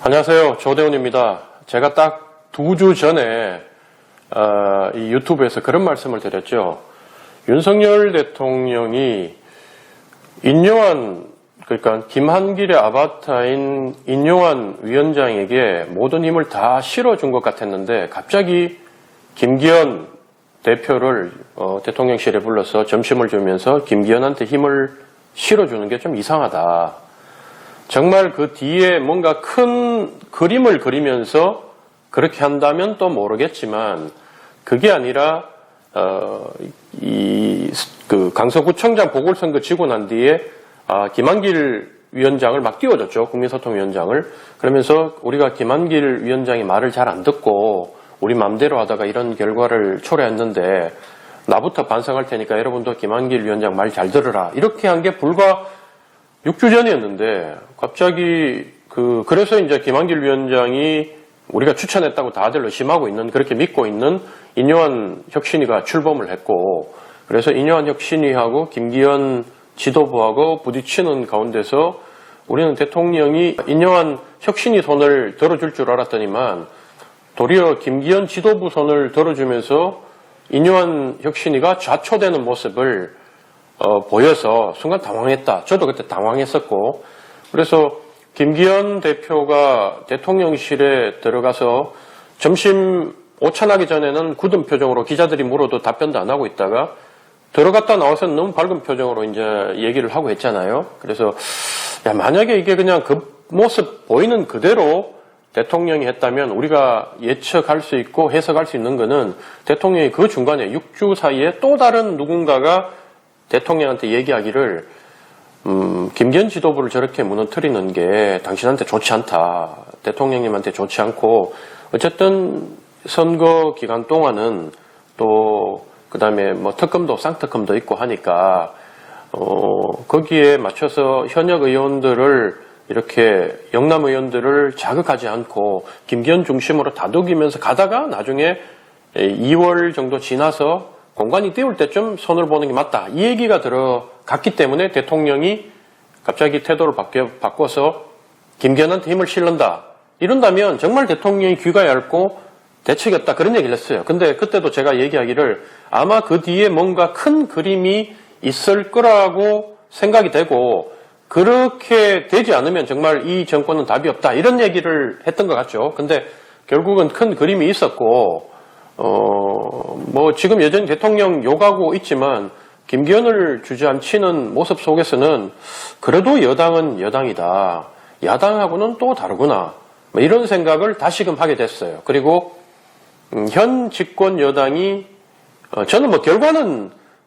안녕하세요. 조대훈입니다. 제가 딱 2주 전에 이 유튜브에서 그런 말씀을 드렸죠. 윤석열 대통령이 그러니까 김한길의 아바타인 인요한 위원장에게 모든 힘을 다 실어준 것 같았는데 갑자기 김기현 대표를 대통령실에 불러서 점심을 주면서 김기현한테 힘을 실어주는 게 좀 이상하다. 정말 그 뒤에 뭔가 큰 그림을 그리면서 그렇게 한다면 또 모르겠지만 그게 아니라 강서구청장 보궐선거 지고 난 뒤에 김한길 위원장을 막 띄워줬죠. 국민소통위원장을. 그러면서 우리가 김한길 위원장이 말을 잘 안 듣고 우리 맘대로 하다가 이런 결과를 초래했는데 나부터 반성할 테니까 여러분도 김한길 위원장 말 잘 들으라. 이렇게 한 게 불과 6주 전이었는데 갑자기 그래서 이제 김한길 위원장이 우리가 추천했다고 다들 의심하고 있는, 그렇게 믿고 있는 인요한 혁신위가 출범을 했고, 그래서 인요한 혁신위하고 김기현 지도부하고 부딪히는 가운데서 우리는 대통령이 인요한 혁신위 손을 들어줄 줄 알았더니만 도리어 김기현 지도부 손을 들어주면서 인요한 혁신위가 좌초되는 모습을 보여서 순간 당황했다. 저도 그때 당황했었고, 그래서 김기현 대표가 대통령실에 들어가서 점심 오찬하기 전에는 굳은 표정으로 기자들이 물어도 답변도 안 하고 있다가 들어갔다 나와서는 너무 밝은 표정으로 이제 얘기를 하고 했잖아요. 그래서 만약에 이게 그냥 그 모습 보이는 그대로 대통령이 했다면 우리가 예측할 수 있고 해석할 수 있는 거는 대통령이 그 중간에 6주 사이에 또 다른 누군가가 대통령한테 얘기하기를 김기현 지도부를 저렇게 무너뜨리는 게 당신한테 좋지 않다. 대통령님한테 좋지 않고 어쨌든 선거 기간 동안은 또 그다음에 뭐 특검도 쌍특검도 있고 하니까 거기에 맞춰서 현역 의원들을 이렇게 영남 의원들을 자극하지 않고 김기현 중심으로 다독이면서 가다가 나중에 2월 정도 지나서 공간이 띄울 때쯤 손을 보는 게 맞다. 이 얘기가 들어갔기 때문에 대통령이 갑자기 태도를 바꿔서 김기현한테 힘을 실른다. 이런다면 정말 대통령이 귀가 얇고 대책이 없다. 그런 얘기를 했어요. 근데 그때도 제가 얘기하기를 아마 그 뒤에 뭔가 큰 그림이 있을 거라고 생각이 되고 그렇게 되지 않으면 정말 이 정권은 답이 없다. 이런 얘기를 했던 것 같죠. 근데 결국은 큰 그림이 있었고 뭐 지금 여전히 대통령 욕하고 있지만 김기현을 주저앉히는 모습 속에서는 그래도 여당은 여당이다. 야당하고는 또 다르구나. 뭐 이런 생각을 다시금 하게 됐어요. 그리고 현 집권 여당이 저는 뭐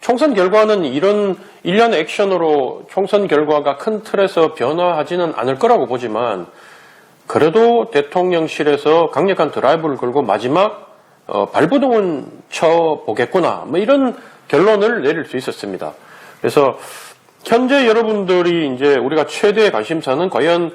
총선 결과는 이런 일련의 액션으로 총선 결과가 큰 틀에서 변화하지는 않을 거라고 보지만 그래도 대통령실에서 강력한 드라이브를 걸고 마지막 발부동은 쳐보겠구나. 뭐 이런 결론을 내릴 수 있었습니다. 그래서 현재 여러분들이 이제 우리가 최대의 관심사는 과연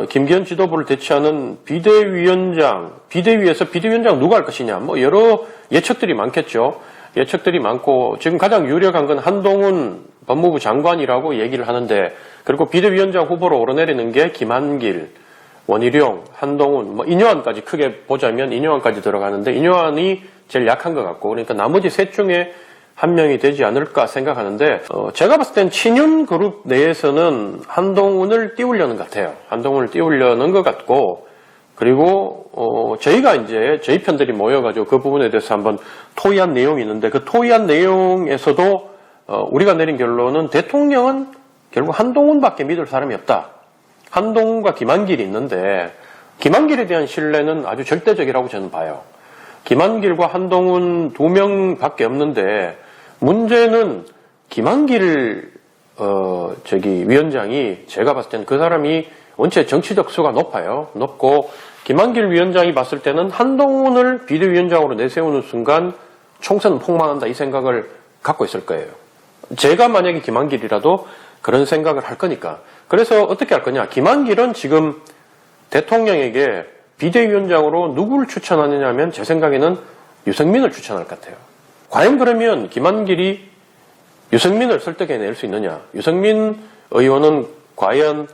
김기현 지도부를 대체하는 비대위에서 비대위원장 누가 할 것이냐. 뭐 여러 예측들이 많겠죠. 예측들이 많고 지금 가장 유력한 건 한동훈 법무부 장관이라고 얘기를 하는데, 그리고 비대위원장 후보로 오르내리는 게 김한길, 원희룡, 한동훈, 뭐 인요한까지 크게 보자면 인요한까지 들어가는데 인요한이 제일 약한 것 같고, 그러니까 나머지 셋 중에 한 명이 되지 않을까 생각하는데 제가 봤을 땐 친윤 그룹 내에서는 한동훈을 띄우려는 것 같아요. 한동훈을 띄우려는 것 같고, 그리고 저희가 이제 저희 편들이 모여가지고 그 부분에 대해서 한번 토의한 내용이 있는데 그 토의한 내용에서도 우리가 내린 결론은 대통령은 결국 한동훈밖에 믿을 사람이 없다. 한동훈과 김한길이 있는데 김한길에 대한 신뢰는 아주 절대적이라고 저는 봐요. 김한길과 한동훈 2명밖에 없는데 문제는 김한길 위원장이 제가 봤을 때는 그 사람이 원체 정치적 수가 높고 김한길 위원장이 봤을 때는 한동훈을 비대위원장으로 내세우는 순간 총선은 폭망한다 이 생각을 갖고 있을 거예요. 제가 만약에 김한길이라도 그런 생각을 할 거니까. 그래서 어떻게 할 거냐. 김한길은 지금 대통령에게 비대위원장으로 누구를 추천하느냐 하면 제 생각에는 유승민을 추천할 것 같아요. 과연 그러면 김한길이 유승민을 설득해낼 수 있느냐. 유승민 의원은 과연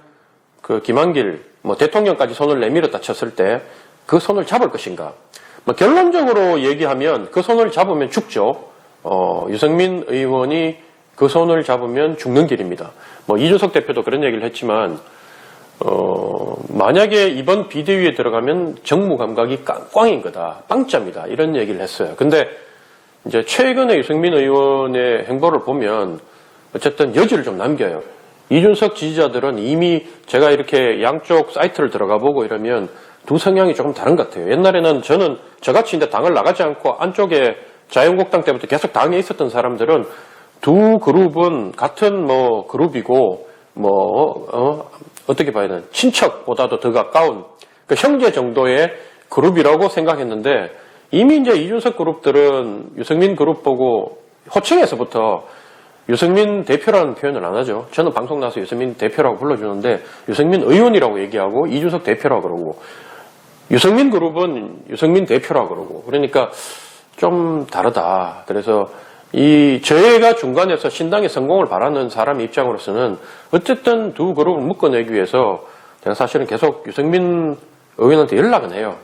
그 김한길 뭐 대통령까지 손을 내밀었다 쳤을 때 그 손을 잡을 것인가? 뭐 결론적으로 얘기하면 그 손을 잡으면 죽죠. 유승민 의원이 그 손을 잡으면 죽는 길입니다. 뭐 이준석 대표도 그런 얘기를 했지만 만약에 이번 비대위에 들어가면 정무 감각이 꽝인 거다, 빵점이다 이런 얘기를 했어요. 근데 이제 최근에 유승민 의원의 행보를 보면 어쨌든 여지를 좀 남겨요. 이준석 지지자들은 이미 제가 이렇게 양쪽 사이트를 들어가 보고 이러면 두 성향이 조금 다른 것 같아요. 옛날에는 저는 저같이 이제 당을 나가지 않고 안쪽에 자유한국당 때부터 계속 당에 있었던 사람들은 두 그룹은 같은 뭐 그룹이고 어떻게 봐야 되나 친척보다도 더 가까운 그 형제 정도의 그룹이라고 생각했는데 이미 이제 이준석 그룹들은 유승민 그룹 보고 호칭에서부터 유승민 대표라는 표현을 안 하죠. 저는 방송 나와서 유승민 대표라고 불러주는데 유승민 의원이라고 얘기하고 이준석 대표라고 그러고 유승민 그룹은 유승민 대표라고 그러고 그러니까 좀 다르다. 그래서 저희가 중간에서 신당의 성공을 바라는 사람 입장으로서는 어쨌든 두 그룹을 묶어내기 위해서 제가 사실은 계속 유승민 의원한테 연락은 해요.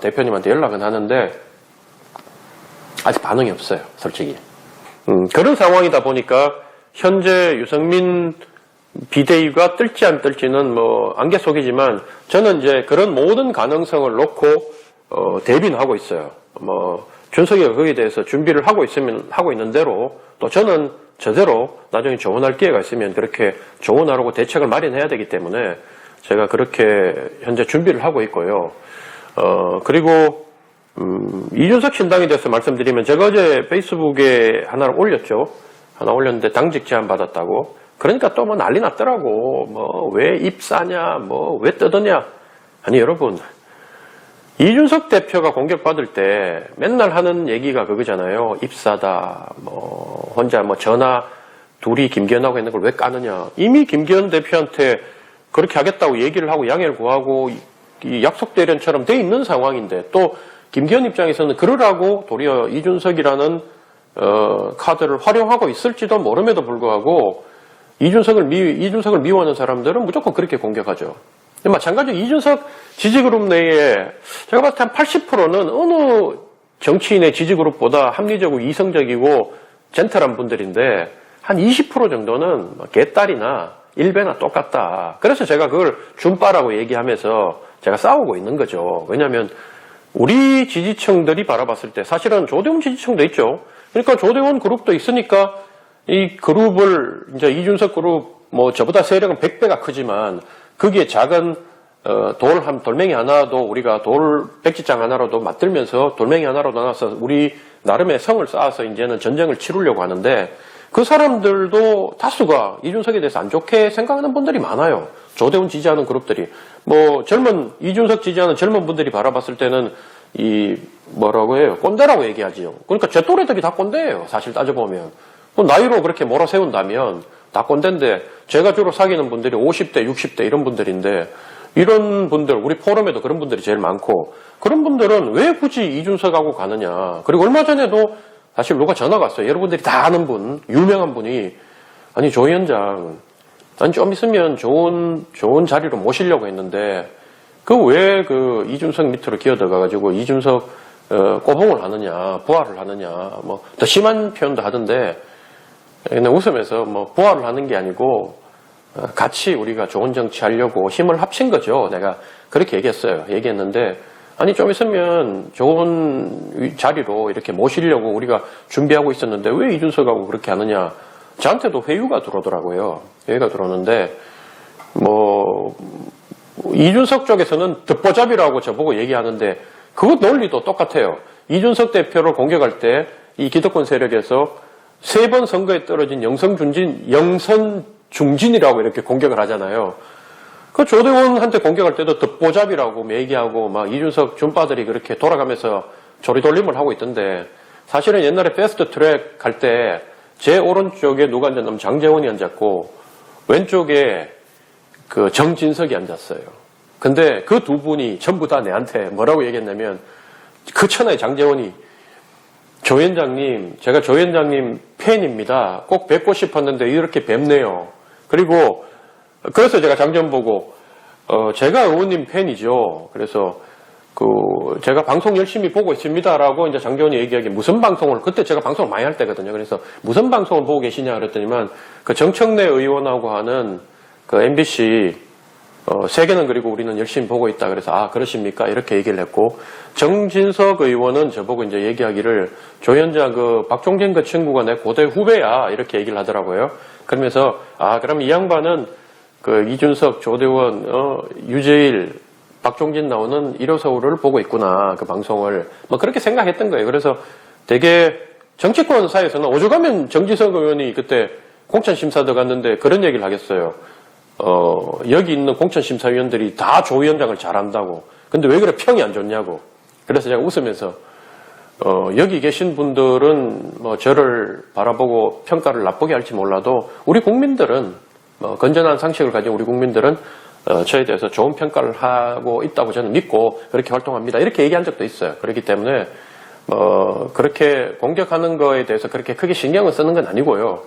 대표님한테 연락은 하는데 아직 반응이 없어요. 솔직히. 그런 상황이다 보니까 현재 유승민 비대위가 뜰지 안 뜰지는 뭐 안개 속이지만 저는 이제 그런 모든 가능성을 놓고 대비는 하고 있어요. 뭐 준석이가 거기에 대해서 준비를 하고 있는 대로 또 저는 저대로 나중에 조언할 기회가 있으면 그렇게 조언하라고 대책을 마련해야 되기 때문에 제가 그렇게 현재 준비를 하고 있고요. 그리고 이준석 신당에 대해서 말씀드리면 제가 어제 페이스북에 하나를 올렸죠. 하나 올렸는데 당직 제안 받았다고. 그러니까 또 뭐 난리 났더라고. 뭐 왜 입사냐, 뭐 왜 떠드냐. 아니 여러분, 이준석 대표가 공격받을 때 맨날 하는 얘기가 그거잖아요. 입사다, 뭐 혼자 뭐 전화 둘이 김기현하고 했는 걸 왜 까느냐. 이미 김기현 대표한테 그렇게 하겠다고 얘기를 하고 양해를 구하고 이 약속 대련처럼 돼 있는 상황인데 또 김기현 입장에서는 그러라고 도리어 이준석이라는 카드를 활용하고 있을지도 모름에도 불구하고 이준석을 미워하는 사람들은 무조건 그렇게 공격하죠. 마찬가지로 이준석 지지그룹 내에 제가 봤을 때 한 80%는 어느 정치인의 지지그룹보다 합리적이고 이성적이고 젠틀한 분들인데 한 20% 정도는 개딸이나 일배나 똑같다. 그래서 제가 그걸 준빠라고 얘기하면서 제가 싸우고 있는 거죠. 왜냐하면 우리 지지층들이 바라봤을 때 사실은 조대원 지지층도 있죠. 그러니까 조대원 그룹도 있으니까 이 그룹을 이제 이준석 그룹 뭐 저보다 세력은 100배가 크지만 거기에 작은 돌멩이 하나도 우리가 백지장 하나로도 맞들면서 돌멩이 하나로도 나눠서 우리 나름의 성을 쌓아서 이제는 전쟁을 치르려고 하는데 그 사람들도 다수가 이준석에 대해서 안 좋게 생각하는 분들이 많아요. 조대원 지지하는 그룹들이. 뭐 이준석 지지하는 젊은 분들이 바라봤을 때는 뭐라고 해요? 꼰대라고 얘기하지요. 그러니까 제 또래들이 다 꼰대예요. 사실 따져보면. 나이로 그렇게 몰아세운다면 다 꼰대인데 제가 주로 사귀는 분들이 50대, 60대 이런 분들인데 이런 분들, 우리 포럼에도 그런 분들이 제일 많고 그런 분들은 왜 굳이 이준석하고 가느냐. 그리고 얼마 전에도 사실 누가 전화가 왔어요. 여러분들이 다 아는 분, 유명한 분이 아니 조 위원장 난 좀 있으면 좋은 자리로 모시려고 했는데 왜 이준석 밑으로 기어들어가가지고 이준석 꼬봉을 하느냐, 부활을 하느냐, 뭐 더 심한 표현도 하던데 그냥 웃으면서 뭐 부활을 하는 게 아니고 같이 우리가 좋은 정치하려고 힘을 합친 거죠. 내가 그렇게 얘기했는데 아니 좀 있으면 좋은 자리로 이렇게 모시려고 우리가 준비하고 있었는데 왜 이준석하고 그렇게 하느냐. 저한테도 회유가 들어오더라고요. 회유가 들어오는데 뭐 이준석 쪽에서는 듣보잡이라고 저보고 얘기하는데 그 논리도 똑같아요. 이준석 대표를 공격할 때 이 기득권 세력에서 3번 선거에 떨어진 영선중진이라고 이렇게 공격을 하잖아요. 그 조대원한테 공격할 때도 듣보잡이라고 얘기하고 막 이준석 준빠들이 그렇게 돌아가면서 조리돌림을 하고 있던데 사실은 옛날에 패스트 트랙 갈 때 제 오른쪽에 누가 앉았냐면 장제원이 앉았고 왼쪽에 그 정진석이 앉았어요. 근데 그 두 분이 전부 다 내한테 뭐라고 얘기했냐면 그 천하의 장제원이 조 위원장님, 제가 조 위원장님 팬입니다. 꼭 뵙고 싶었는데 이렇게 뵙네요. 그래서 제가 장제원 보고 제가 의원님 팬이죠. 그래서 제가 방송 열심히 보고 있습니다라고 이제 장재원이 얘기하기 무슨 방송을, 그때 제가 방송을 많이 할 때거든요. 그래서 무슨 방송을 보고 계시냐 그랬더니만 그 정청래 의원하고 하는 그 MBC 세계는 그리고 우리는 열심히 보고 있다. 그래서 아, 그러십니까? 이렇게 얘기를 했고, 정진석 의원은 저보고 이제 얘기하기를 조현장 박종진 그 친구가 내 고대 후배야. 이렇게 얘기를 하더라고요. 그러면서 아, 그럼 이 양반은 이준석, 조대원, 유재일, 박종진 나오는 일요서울을 보고 있구나. 그 방송을. 뭐 그렇게 생각했던 거예요. 그래서 되게 정치권 사이에서는 오죽하면 정진석 의원이 그때 공천심사 들어갔는데 그런 얘기를 하겠어요. 여기 있는 공천심사위원들이 다 조 위원장을 잘한다고. 근데 왜 그래 평이 안 좋냐고. 그래서 제가 웃으면서 여기 계신 분들은 뭐 저를 바라보고 평가를 나쁘게 할지 몰라도 우리 국민들은 건전한 상식을 가진 우리 국민들은 저에 대해서 좋은 평가를 하고 있다고 저는 믿고 그렇게 활동합니다. 이렇게 얘기한 적도 있어요. 그렇기 때문에 그렇게 공격하는 거에 대해서 그렇게 크게 신경을 쓰는 건 아니고요.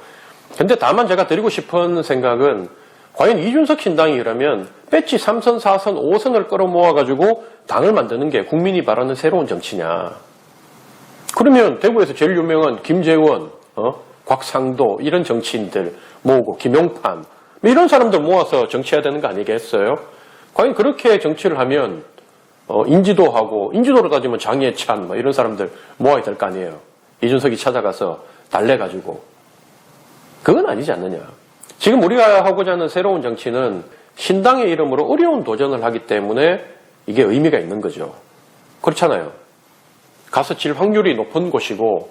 근데 다만 제가 드리고 싶은 생각은 과연 이준석 신당이라면 배지 3선, 4선, 5선을 끌어모아가지고 당을 만드는 게 국민이 바라는 새로운 정치냐. 그러면 대구에서 제일 유명한 김재원, 곽상도 이런 정치인들 모으고 김용판 이런 사람들 모아서 정치해야 되는 거 아니겠어요? 과연 그렇게 정치를 하면 인지도하고 인지도로 따지면 장예찬 이런 사람들 모아야 될 거 아니에요. 이준석이 찾아가서 달래가지고. 그건 아니지 않느냐. 지금 우리가 하고자 하는 새로운 정치는 신당의 이름으로 어려운 도전을 하기 때문에 이게 의미가 있는 거죠. 그렇잖아요. 가서 질 확률이 높은 곳이고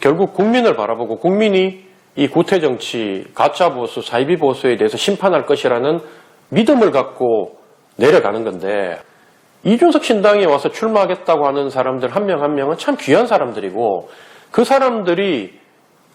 결국 국민을 바라보고 국민이 이 구태정치, 가짜보수, 사이비보수에 대해서 심판할 것이라는 믿음을 갖고 내려가는 건데 이준석 신당에 와서 출마하겠다고 하는 사람들 한 명 한 명은 참 귀한 사람들이고 그 사람들이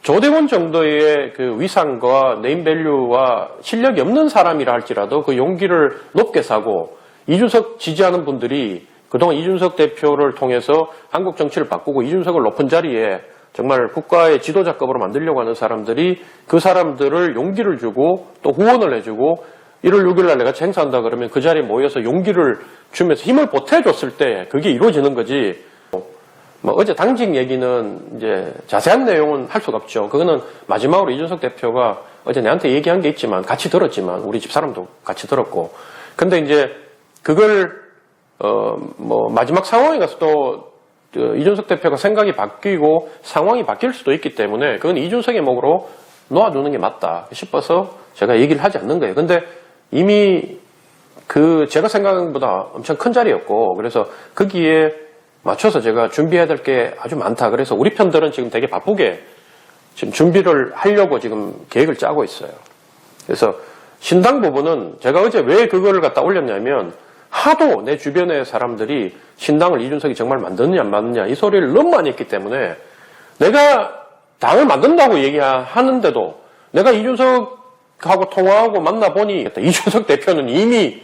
조대원 정도의 그 위상과 네임밸류와 실력이 없는 사람이라 할지라도 그 용기를 높게 사고 이준석 지지하는 분들이 그동안 이준석 대표를 통해서 한국 정치를 바꾸고 이준석을 높은 자리에 정말 국가의 지도자급으로 만들려고 하는 사람들이 그 사람들을 용기를 주고 또 후원을 해주고 1월 6일 날 내가 행사한다 그러면 그 자리에 모여서 용기를 주면서 힘을 보태줬을 때 그게 이루어지는 거지. 어제 당직 얘기는 이제 자세한 내용은 할 수가 없죠. 그거는 마지막으로 이준석 대표가 어제 내한테 얘기한 게 있지만 같이 들었지만 우리 집사람도 같이 들었고. 근데 이제 그걸 마지막 상황에 가서 또 이준석 대표가 생각이 바뀌고 상황이 바뀔 수도 있기 때문에 그건 이준석의 목으로 놓아두는 게 맞다 싶어서 제가 얘기를 하지 않는 거예요. 근데 이미 제가 생각한 것보다 엄청 큰 자리였고 그래서 거기에 맞춰서 제가 준비해야 될 게 아주 많다. 그래서 우리 편들은 지금 되게 바쁘게 지금 준비를 하려고 지금 계획을 짜고 있어요. 그래서 신당 부분은 제가 어제 왜 그거를 갖다 올렸냐면 하도 내 주변의 사람들이 신당을 이준석이 정말 만드느냐 안 만드느냐 이 소리를 너무 많이 했기 때문에 내가 당을 만든다고 얘기하는데도 내가 이준석하고 통화하고 만나보니 이준석 대표는 이미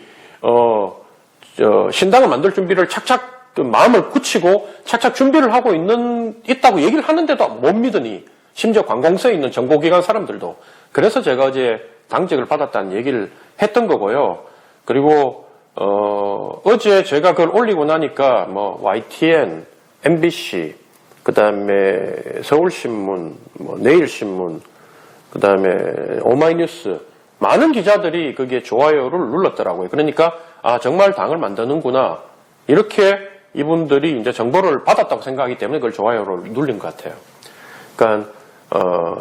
신당을 만들 준비를 착착 마음을 굳히고 착착 준비를 하고 있다고 얘기를 하는데도 못 믿으니 심지어 관공서에 있는 정보기관 사람들도 그래서 제가 어제 당직을 받았다는 얘기를 했던 거고요. 그리고 어제 제가 그걸 올리고 나니까 YTN, MBC, 그 다음에 서울신문, 내일신문, 그 다음에 오마이뉴스 많은 기자들이 거기에 좋아요를 눌렀더라고요. 그러니까 정말 당을 만드는구나 이렇게 이분들이 이제 정보를 받았다고 생각하기 때문에 그걸 좋아요를 눌린 것 같아요. 그러니까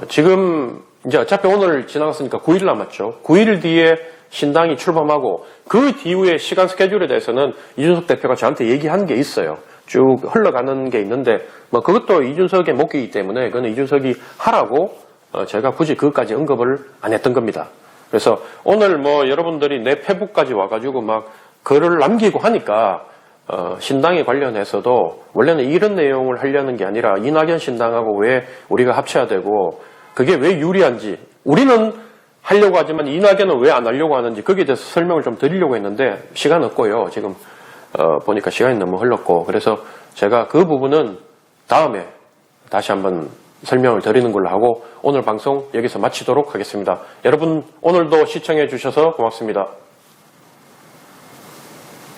지금 이제 어차피 오늘 지나갔으니까 9일 남았죠. 9일 뒤에 신당이 출범하고 그 뒤후의 시간 스케줄에 대해서는 이준석 대표가 저한테 얘기한 게 있어요. 쭉 흘러가는 게 있는데 그것도 이준석의 목이기 때문에 그건 이준석이 하라고 제가 굳이 그것까지 언급을 안 했던 겁니다. 그래서 오늘 여러분들이 내 페북까지 와가지고 막 글을 남기고 하니까 신당에 관련해서도 원래는 이런 내용을 하려는 게 아니라 이낙연 신당하고 왜 우리가 합쳐야 되고 그게 왜 유리한지 우리는 하려고 하지만 이낙연은 왜 안 하려고 하는지 거기에 대해서 설명을 좀 드리려고 했는데 시간 없고요. 지금 보니까 시간이 너무 흘렀고 그래서 제가 그 부분은 다음에 다시 한번 설명을 드리는 걸로 하고 오늘 방송 여기서 마치도록 하겠습니다. 여러분 오늘도 시청해 주셔서 고맙습니다.